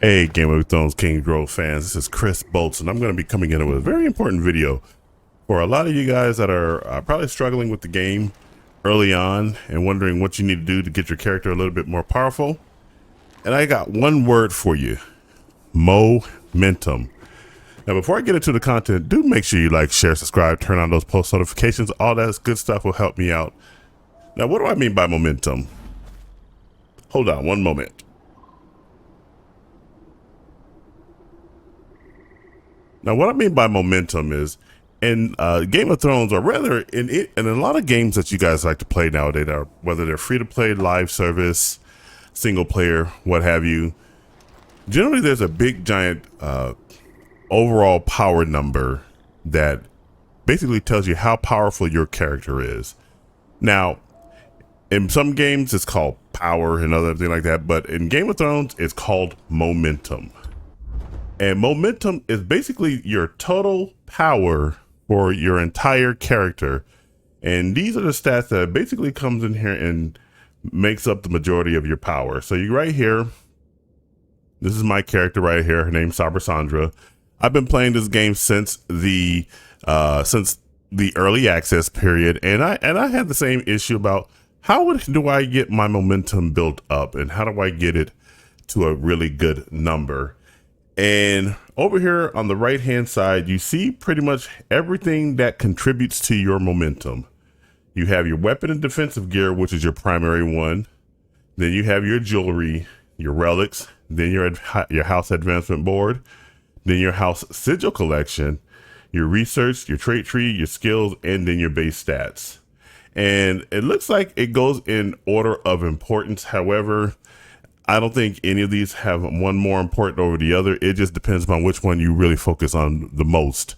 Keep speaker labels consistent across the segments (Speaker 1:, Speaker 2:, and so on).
Speaker 1: Hey, Game of Thrones Kingsroad fans, this is Chris Bolts, and I'm going to be coming in with a very important video for a lot of you guys that are probably struggling with the game early on and wondering what you need to do to get your character a little bit more powerful. And I got one word for you: momentum. Now, before I get into the content, do make sure you like, share, subscribe, turn on those post notifications. All that good stuff will help me out. Now, what do I mean by momentum? Hold on one moment. Now, what I mean by momentum is in Game of Thrones, or rather in a lot of games that you guys like to play nowadays, whether they're free to play, live service, single player, what have you, generally there's a big giant overall power number that basically tells you how powerful your character is. Now, in some games it's called power and other things like that, but in Game of Thrones it's called momentum. And momentum is basically your total power for your entire character. And these are the stats that basically comes in here and makes up the majority of your power. So you right here, this is my character right here. Her name's Sandra. I've been playing this game since the early access period, and I had the same issue about do I get my momentum built up and how do I get it to a really good number. And over here on the right hand side, you see pretty much everything that contributes to your momentum. You have your weapon and defensive gear, which is your primary one. Then you have your jewelry, your relics, then your house advancement board, then your house sigil collection, your research, your trait tree, your skills, and then your base stats. And it looks like it goes in order of importance. However, I don't think any of these have one more important over the other. It just depends upon which one you really focus on the most.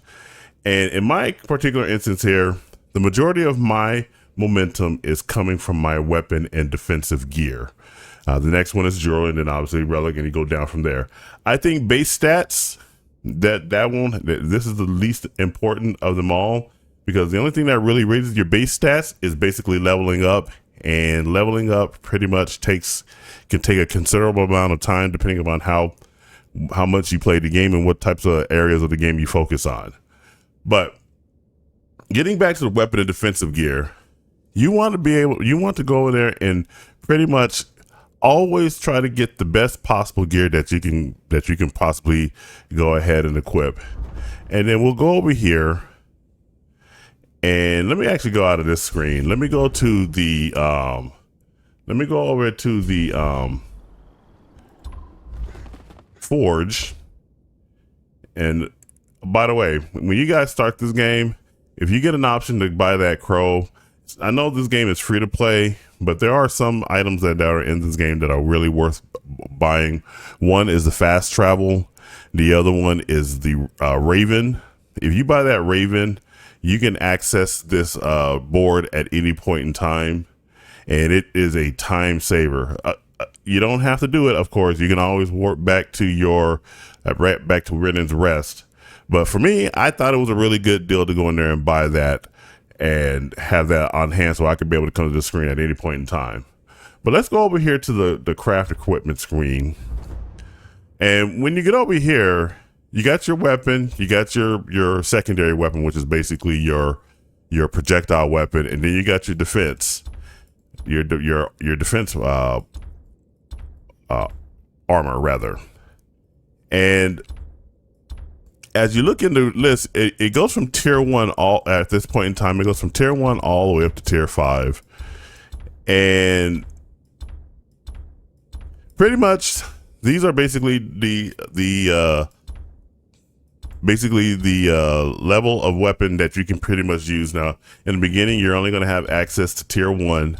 Speaker 1: And in my particular instance here, the majority of my momentum is coming from my weapon and defensive gear. The next one is jewelry, and then obviously relic, and you go down from there. I think base stats, this is the least important of them all, because the only thing that really raises your base stats is basically leveling up. And leveling up pretty much can take a considerable amount of time depending upon how much you play the game and what types of areas of the game you focus on. But getting back to the weapon and defensive gear, you want to go in there and pretty much always try to get the best possible gear that you can possibly go ahead and equip. And then we'll go over here. And let me actually go out of this screen. Let me go to the, forge. And by the way, when you guys start this game, if you get an option to buy that crow, I know this game is free to play, but there are some items that are in this game that are really worth buying. One is the fast travel. The other one is the Raven. If you buy that Raven, you can access this board at any point in time, and it is a time saver. You don't have to do it, of course. You can always warp back to back to Ridden's Rest. But for me, I thought it was a really good deal to go in there and buy that and have that on hand so I could be able to come to the screen at any point in time. But let's go over here to the craft equipment screen. And when you get over here, you got your weapon, you got your secondary weapon, which is basically your projectile weapon, and then you got your defense, your defense armor rather. And as you look into the list, it goes from tier 1 at this point in time. It goes from tier 1 all the way up to tier 5, and pretty much these are basically the level of weapon that you can pretty much use. Now, in the beginning, you're only going to have access to tier 1,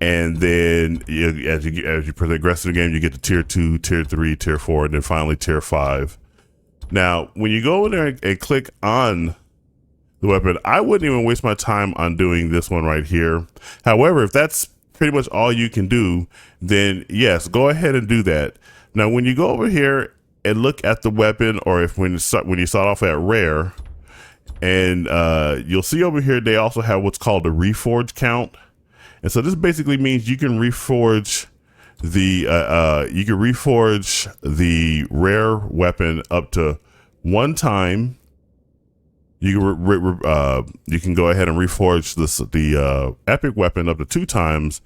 Speaker 1: and then as you progress through the game, you get to tier 2, tier 3, tier 4, and then finally tier 5. Now, when you go in there and click on the weapon, I wouldn't even waste my time on doing this one right here. However, if that's pretty much all you can do, then yes, go ahead and do that. Now, when you go over here and look at the weapon, or when you start off at rare, and you'll see over here they also have what's called a reforge count. And so this basically means you can reforge you can reforge the rare weapon up to 1 time. You can go ahead and reforge the epic weapon up to 2 times,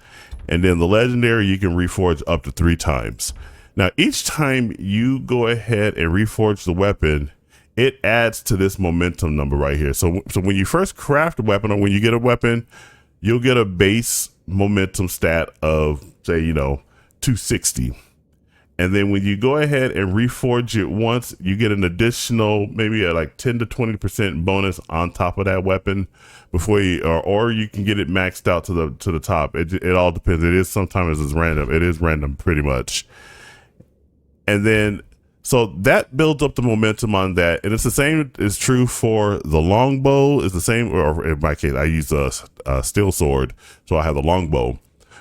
Speaker 1: and then the legendary you can reforge up to 3 times. Now, each time you go ahead and reforge the weapon, it adds to this momentum number right here. So when you first craft a weapon, or when you get a weapon, you'll get a base momentum stat of, say, 260. And then when you go ahead and reforge it once, you get an additional, maybe a like 10 to 20% bonus on top of that weapon before you, or you can get it maxed out to the top. It all depends. It is sometimes it's random. It is random pretty much. And then, so that builds up the momentum on that. And it's the same is true for the longbow. It's the same, or in my case, I use a steel sword. So I have the longbow.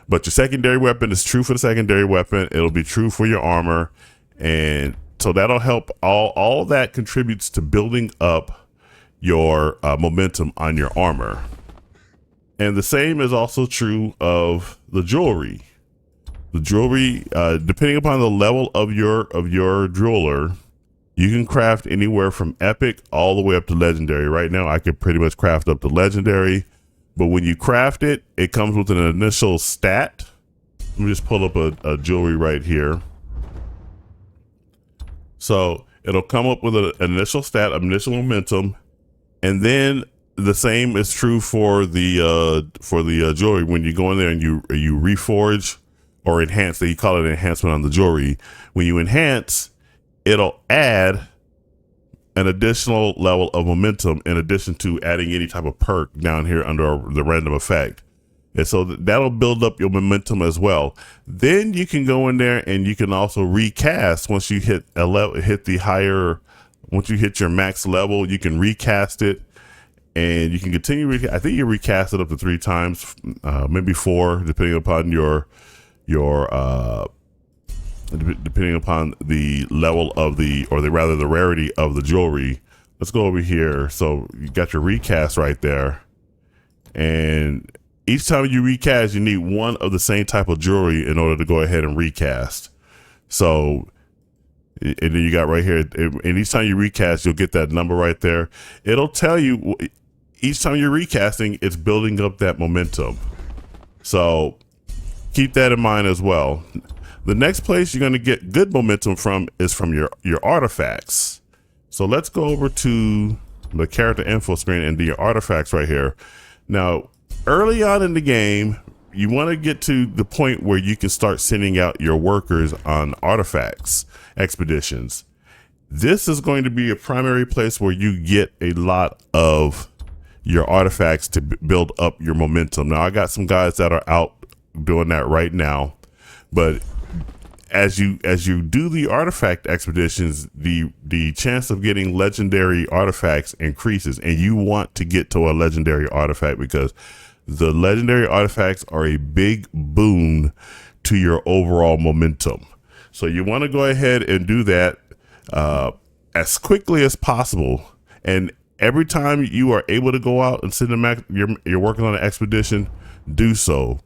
Speaker 1: But your secondary weapon is true for the secondary weapon. It'll be true for your armor. And so that'll help. All that contributes to building up your momentum on your armor. And the same is also true of the jewelry. The jewelry, depending upon the level of your jeweler, you can craft anywhere from epic all the way up to legendary. Right now, I can pretty much craft up to legendary. But when you craft it, it comes with an initial stat. Let me just pull up a jewelry right here. So it'll come up with an initial stat, initial momentum, and then the same is true for the jewelry. When you go in there and you reforge or enhance, you call it an enhancement on the jewelry. When you enhance, it'll add an additional level of momentum in addition to adding any type of perk down here under the random effect. And so that'll build up your momentum as well. Then you can go in there and you can also recast once you hit a level, once you hit your max level, you can recast it and you can continue. I think you recast it up to 3 times, maybe 4, depending upon depending upon the level of the rarity of the jewelry. Let's go over here. So you got your recast right there. And each time you recast, you need 1 of the same type of jewelry in order to go ahead and recast. So, and then you got right here, and each time you recast, you'll get that number right there. It'll tell you each time you're recasting, it's building up that momentum. So keep that in mind as well. The next place you're going to get good momentum from is from your artifacts. So let's go over to the character info screen and do your artifacts right here. Now, early on in the game, you want to get to the point where you can start sending out your workers on artifacts expeditions. This is going to be a primary place where you get a lot of your artifacts to build up your momentum. Now, I got some guys that are out doing that right now, but as you do the artifact expeditions, the chance of getting legendary artifacts increases, and you want to get to a legendary artifact because the legendary artifacts are a big boon to your overall momentum. So you want to go ahead and do that as quickly as possible. And every time you are able to go out and send them back, you're working on an expedition, do so.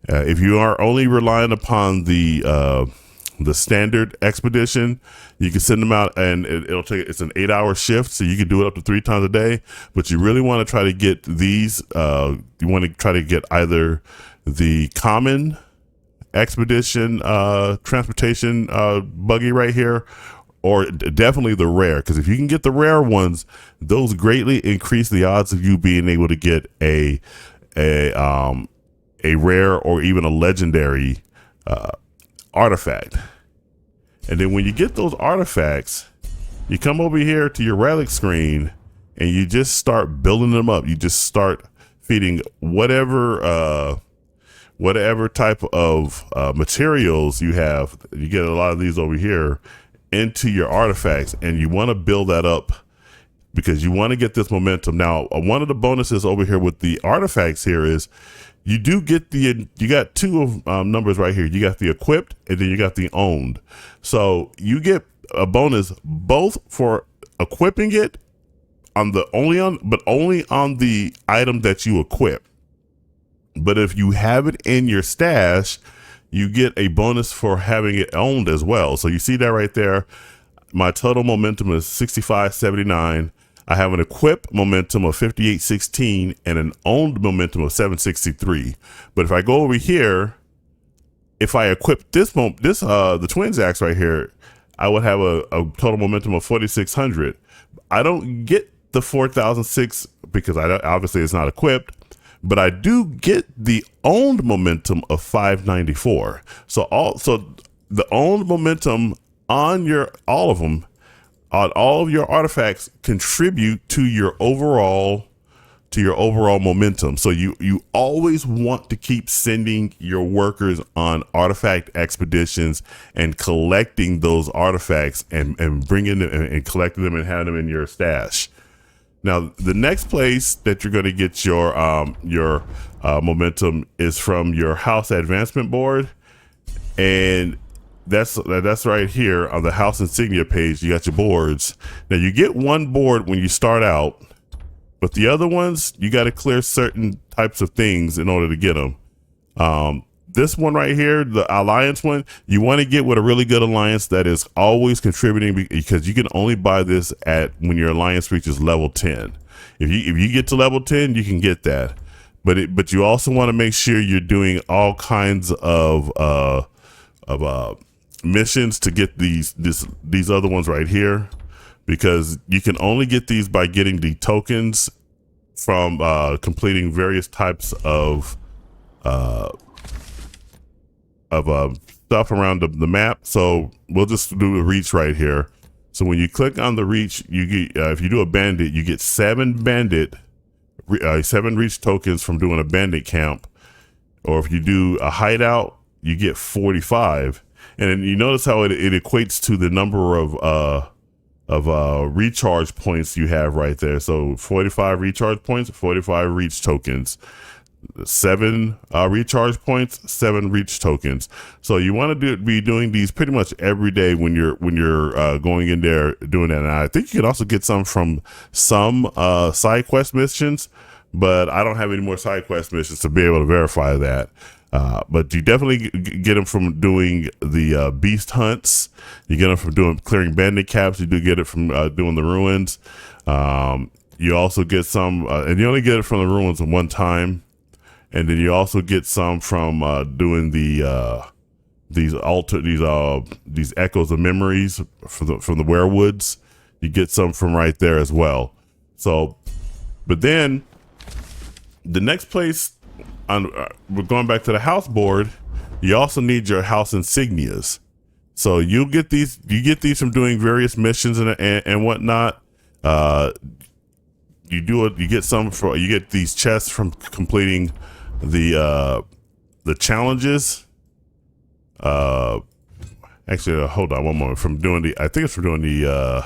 Speaker 1: If you are only relying upon the standard expedition, you can send them out and it's an 8-hour shift, so you can do it up to 3 times a day. But you really want to try to get these, you want to try to get either the common expedition transportation buggy right here, or definitely the rare, because if you can get the rare ones, those greatly increase the odds of you being able to get a rare or even a legendary artifact. And then when you get those artifacts, you come over here to your relic screen and you just start building them up. You just start feeding whatever type of materials you have. You get a lot of these over here into your artifacts, and you want to build that up because you want to get this momentum. Now, one of the bonuses over here with the artifacts here is you do get you got 2 of numbers right here. You got the equipped and then you got the owned. So you get a bonus both for equipping it only on the item that you equip. But if you have it in your stash, you get a bonus for having it owned as well. So you see that right there. My total momentum is 65.79. I have an equipped momentum of 58.16 and an owned momentum of 763. But if I go over here, if I equip the Twins Axe right here, I would have a total momentum of 4,600. I don't get the 4,006 because obviously it's not equipped, but I do get the owned momentum of 594. So the owned momentum on all of your artifacts contribute to your overall momentum. So you always want to keep sending your workers on artifact expeditions and collecting those artifacts and bringing them and collecting them and having them in your stash. Now, the next place that you're going to get your momentum is from your house advancement board, and that's right here on the house insignia page. You got your boards. Now, you get one board when you start out, but the other ones, you got to clear certain types of things in order to get them. This one right here, the alliance one, you want to get with a really good alliance that is always contributing, because you can only buy this when your alliance reaches level 10. If you get to level 10, you can get that. But you also want to make sure you're doing all kinds of missions to get these other ones right here, because you can only get these by getting the tokens from completing various types of stuff around the map. So we'll just do a reach right here. So when you click on the reach, you get if you do a bandit, you get 7 reach tokens from doing a bandit camp. Or if you do a hideout, you get 45. And then you notice how it equates to the number of recharge points you have right there. So 45 recharge points, 45 reach tokens. 7 recharge points, 7 reach tokens. So you want to be doing these pretty much every day when you're going in there doing that. And I think you can also get some from some side quest missions, but I don't have any more side quest missions to be able to verify that. But you definitely get them from doing the beast hunts. You get them from clearing bandit caps. You do get it from doing the ruins. You also get some, and you only get it from the ruins one time. And then you also get some from doing these echoes of memories from the werewoods. You get some from right there as well. So, but then the next place we're going back to the house board. You also need your house insignias. So you get these from doing various missions and whatnot. You get these chests from completing the challenges. Actually, hold on one moment. I think it's from doing the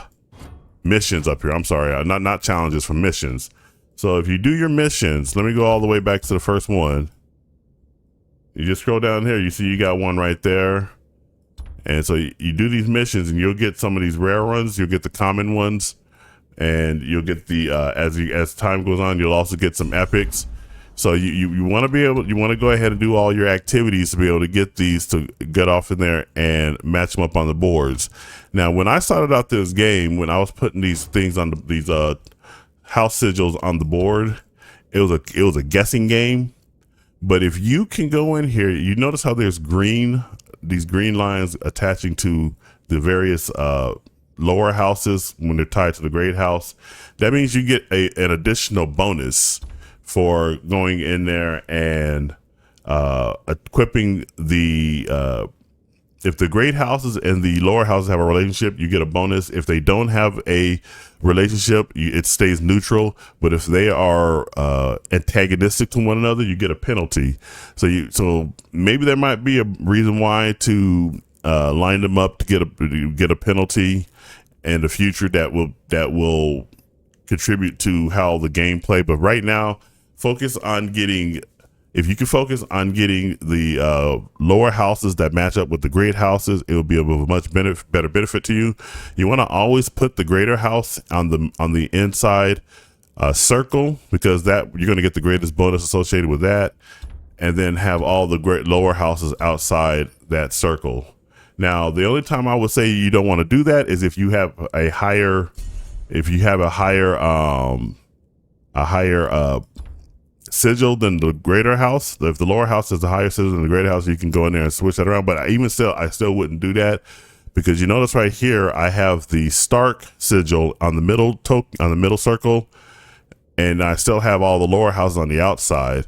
Speaker 1: missions up here. I'm sorry, not challenges, from missions. So if you do your missions, let me go all the way back to the first one. You just scroll down here, you see you got one right there. And so you do these missions and you'll get some of these rare ones, you'll get the common ones, and you'll get the as time goes on, you'll also get some epics. So you want to go ahead and do all your activities to be able to get these, to get off in there and match them up on the boards. Now, when I started out this game, when I was putting these things on these house sigils on the board, it was a guessing game. But if you can go in here, you notice how there's these green lines attaching to the various lower houses when they're tied to the great house. That means you get an additional bonus for going in there and equipping if the great houses and the lower houses have a relationship, you get a bonus. If they don't have a relationship, it stays neutral. But if they are antagonistic to one another, you get a penalty. So maybe there might be a reason why to line them up to get a penalty in the future that will contribute to how the game play. But right now, if you can focus on getting the lower houses that match up with the great houses, it will be of a much better benefit to you. You want to always put the greater house on the inside circle, because that you're going to get the greatest bonus associated with that. and then have all the great lower houses outside that circle. Now, the only time I would say you don't want to do that is if you have a higher, sigil than the greater house. If the lower house has a higher sigil than the greater house, you can go in there and switch that around. But I still wouldn't do that, because you notice right here, I have the Stark sigil on the middle circle, and I still have all the lower houses on the outside.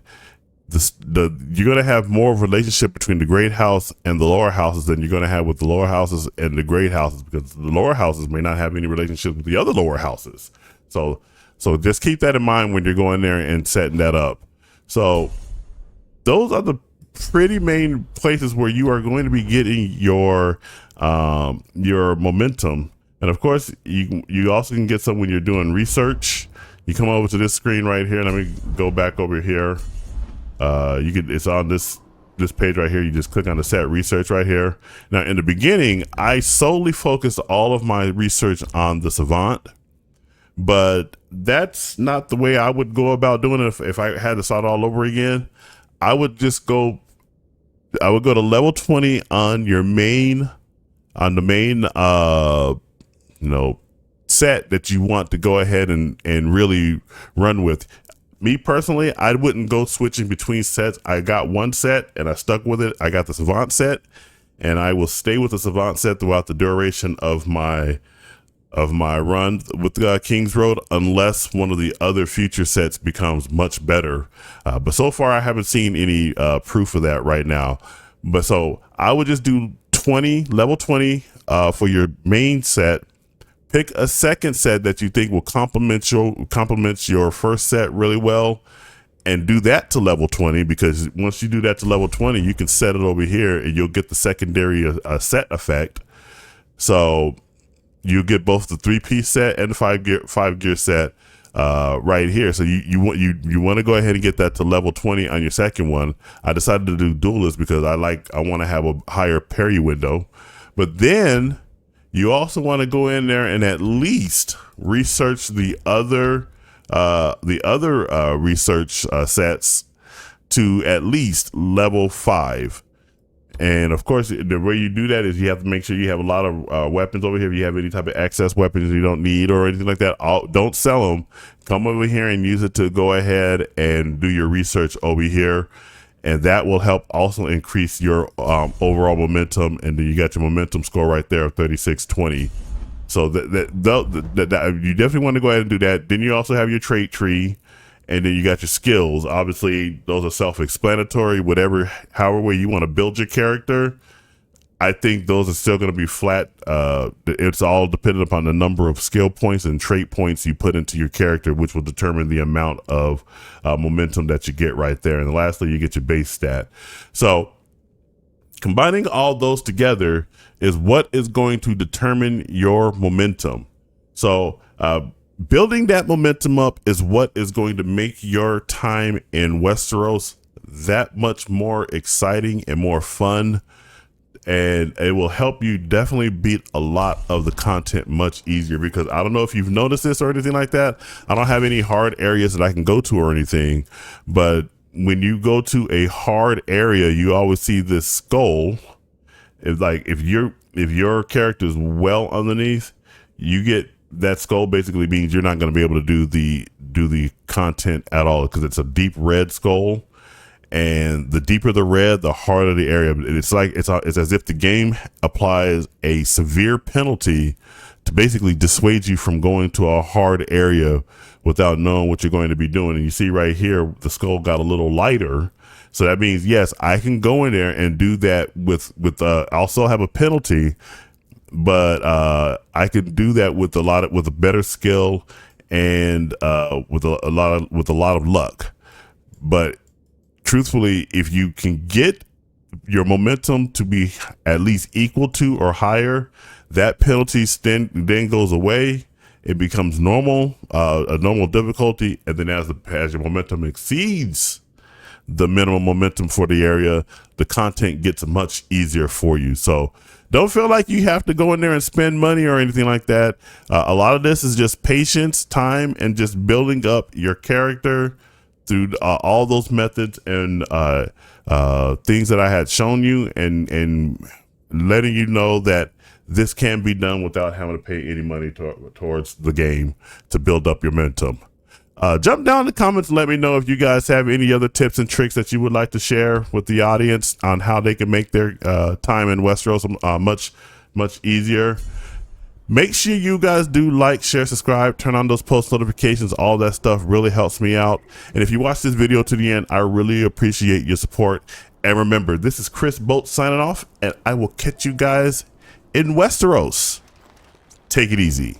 Speaker 1: You're going to have more of a relationship between the great house and the lower houses than you're going to have with the lower houses and the great houses, because the lower houses may not have any relationship with the other lower houses. So just keep that in mind when you're going there and setting that up. So those are the pretty main places where you are going to be getting your momentum. And of course, you also can get some when you're doing research. You come over to this screen right here. Let me go back over here. It's on this page right here. You just click on the set research right here. Now, in the beginning, I solely focused all of my research on the Savant, but that's not the way I would go about doing it. If I had to start all over again, I would go to level 20 on the main set that you want to go ahead and really run with. Me personally, I wouldn't go switching between sets. I got one set and I stuck with it. I got the Savant set, and I will stay with the Savant set throughout the duration of my run with King's Road, unless one of the other future sets becomes much better. But so far, I haven't seen any proof of that right now. But so I would just do level 20 for your main set. Pick a second set that you think will complement your first set really well, and do that to level 20, because once you do that to level 20, you can set it over here and you'll get the secondary set effect. So you get both the 3-piece set and the 5 gear set right here. So you want to go ahead and get that to level 20 on your second one. I decided to do duelist because I want to have a higher parry window. But then you also want to go in there and at least research the other research sets to at least level 5. And of course, the way you do that is you have to make sure you have a lot of weapons over here. If you have any type of excess weapons you don't need or anything like that, don't sell them. Come over here and use it to go ahead and do your research over here. And that will help also increase your overall momentum. And then you got your momentum score right there of 3620. So that you definitely want to go ahead and do that. Then you also have your trait tree, and then you got your skills. Obviously, those are self-explanatory. However way you want to build your character, I think those are still going to be flat. It's all dependent upon the number of skill points and trait points you put into your character, which will determine the amount of momentum that you get right there. And lastly, you get your base stat. So combining all those together is what is going to determine your momentum. So building that momentum up is what is going to make your time in Westeros that much more exciting and more fun. And it will help you definitely beat a lot of the content much easier, because I don't know if you've noticed this or anything like that. I don't have any hard areas that I can go to or anything, but when you go to a hard area, you always see this skull. It's like if your character is well underneath, you get that skull. Basically means you're not going to be able to do the content at all, because it's a deep red skull. And the deeper the red, the harder the area. It's as if the game applies a severe penalty to basically dissuade you from going to a hard area without knowing what you're going to be doing. And you see right here, the skull got a little lighter. So that means, yes, I can go in there and do that with also have a penalty, but I can do that with a better skill and with a lot of luck. But truthfully, if you can get your momentum to be at least equal to or higher, that penalty then goes away. It becomes normal, a normal difficulty. And then as your momentum exceeds the minimum momentum for the area, the content gets much easier for you. So don't feel like you have to go in there and spend money or anything like that. A lot of this is just patience, time, and just building up your character through all those methods and things that I had shown you, and letting you know that this can be done without having to pay any money towards the game to build up your momentum. Jump down in the comments and let me know if you guys have any other tips and tricks that you would like to share with the audience on how they can make their time in Westeros much easier. Make sure you guys do like, share, subscribe, turn on those post notifications. All that stuff really helps me out. And if you watch this video to the end, I really appreciate your support. And remember, this is Chris Boat signing off, and I will catch you guys in Westeros. Take it easy.